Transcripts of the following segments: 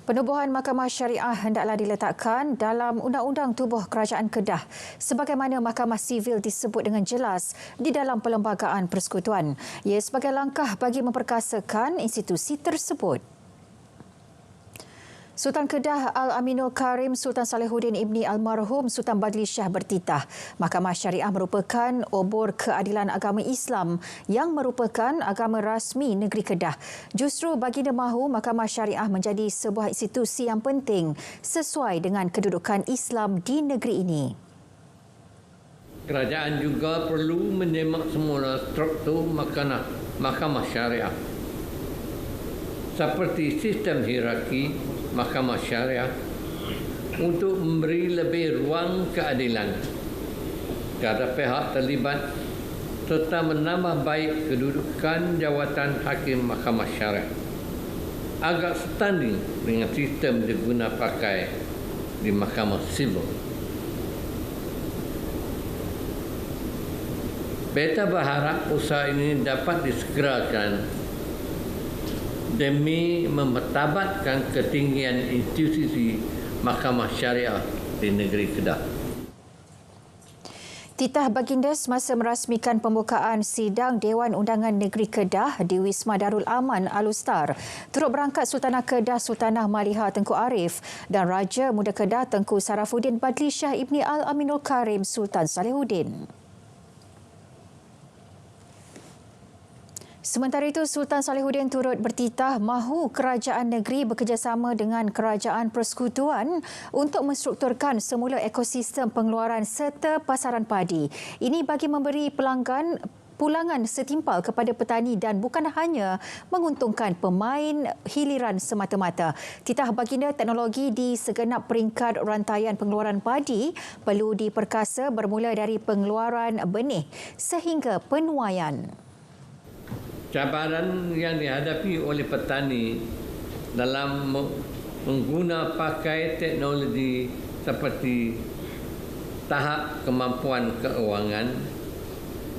Penubuhan Mahkamah Syariah hendaklah diletakkan dalam Undang-Undang Tubuh Kerajaan Kedah sebagaimana Mahkamah Sivil disebut dengan jelas di dalam Perlembagaan Persekutuan. Ia sebagai langkah bagi memperkasakan institusi tersebut. Sultan Kedah Al-Aminul Karim Sultan Salihuddin Ibni Almarhum Sultan Badli Shah bertitah, Mahkamah Syariah merupakan obor keadilan agama Islam yang merupakan agama rasmi negeri Kedah. Justru baginda mahu Mahkamah Syariah menjadi sebuah institusi yang penting sesuai dengan kedudukan Islam di negeri ini. Kerajaan juga perlu menyemak semula struktur Mahkamah Syariah seperti sistem hierarki Mahkamah Syariah untuk memberi lebih ruang keadilan kepada pihak terlibat serta menambah baik kedudukan jawatan Hakim Mahkamah Syariah agak setanding dengan sistem diguna pakai di Mahkamah Sivil. Beta berharap usaha ini dapat disegerakan demi memartabatkan ketinggian institusi Mahkamah Syariah di negeri Kedah. Titah baginda semasa merasmikan pembukaan sidang Dewan Undangan Negeri Kedah di Wisma Darul Aman Al-Ustar. Turut berangkat Sultanah Kedah Sultanah Maliha Tengku Arif dan Raja Muda Kedah Tengku Sarafuddin Badli Shah Ibni Al-Aminul Karim Sultan Salihuddin. Sementara itu, Sultan Salihuddin turut bertitah mahu kerajaan negeri bekerjasama dengan kerajaan persekutuan untuk menstrukturkan semula ekosistem pengeluaran serta pasaran padi. Ini bagi memberi pulangan setimpal kepada petani dan bukan hanya menguntungkan pemain hiliran semata-mata. Titah baginda teknologi di segenap peringkat rantaian pengeluaran padi perlu diperkasa bermula dari pengeluaran benih sehingga penuaian. Cabaran yang dihadapi oleh petani dalam mengguna pakai teknologi seperti tahap kemampuan keuangan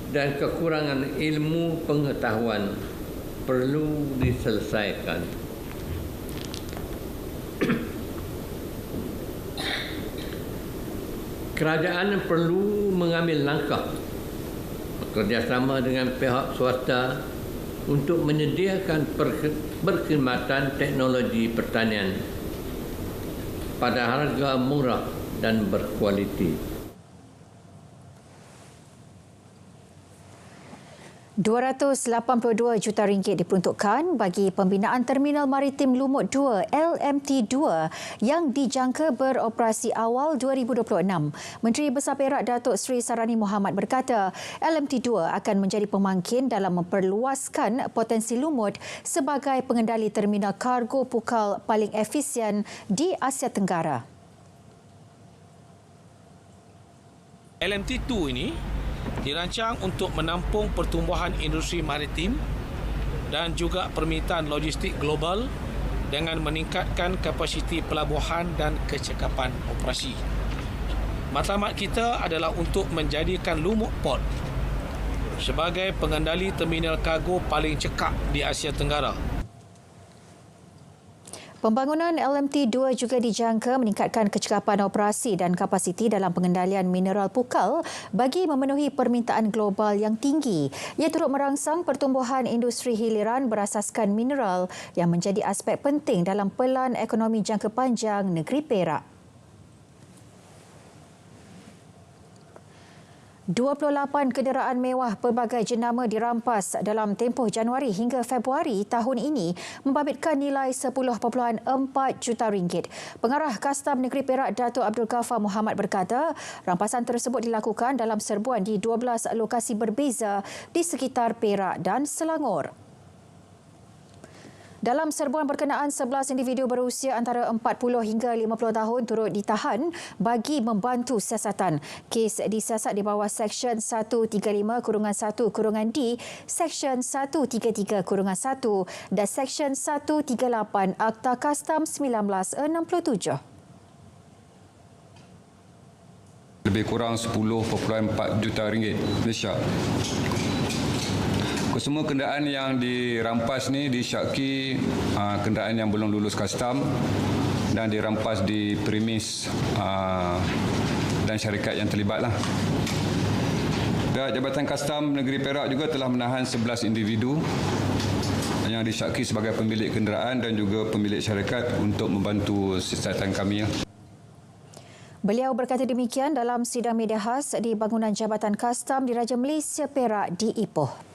dan kekurangan ilmu pengetahuan perlu diselesaikan. Kerajaan perlu mengambil langkah bekerjasama dengan pihak swasta untuk menyediakan perkhidmatan teknologi pertanian pada harga murah dan berkualiti. RM282 juta diperuntukkan bagi pembinaan Terminal Maritim Lumut 2 LMT2 yang dijangka beroperasi awal 2026. Menteri Besar Perak Datuk Seri Sarani Mohamad berkata, LMT2 akan menjadi pemangkin dalam memperluaskan potensi lumut sebagai pengendali terminal kargo pukal paling efisien di Asia Tenggara. LMT2 ini dirancang untuk menampung pertumbuhan industri maritim dan juga permintaan logistik global dengan meningkatkan kapasiti pelabuhan dan kecekapan operasi. Matlamat kita adalah untuk menjadikan Lumut Port sebagai pengendali terminal kargo paling cekap di Asia Tenggara. Pembangunan LMT2 juga dijangka meningkatkan kecekapan operasi dan kapasiti dalam pengendalian mineral pukal bagi memenuhi permintaan global yang tinggi. Ia turut merangsang pertumbuhan industri hiliran berasaskan mineral yang menjadi aspek penting dalam pelan ekonomi jangka panjang negeri Perak. 28 kenderaan mewah pelbagai jenama dirampas dalam tempoh Januari hingga Februari tahun ini membabitkan nilai RM10.4 juta. Pengarah Kastam Negeri Perak Datuk Abdul Ghaffar Mohamad berkata, rampasan tersebut dilakukan dalam serbuan di 12 lokasi berbeza di sekitar Perak dan Selangor. Dalam serbuan berkenaan, 11 individu berusia antara 40 hingga 50 tahun turut ditahan bagi membantu siasatan. Kes disiasat di bawah Seksyen 135-1-D, Seksyen 133-1 dan Seksyen 138 Akta Kastam 1967. Lebih kurang RM10.4 juta Malaysia. Semua kenderaan yang dirampas ni disyaki kenderaan yang belum lulus custom dan dirampas di premis dan syarikat yang terlibatlah. Jabatan Kastam Negeri Perak juga telah menahan 11 individu yang disyaki sebagai pemilik kenderaan dan juga pemilik syarikat untuk membantu siasatan kami. Beliau berkata demikian dalam sidang media khas di bangunan Jabatan Kastam Diraja Malaysia Perak di Ipoh.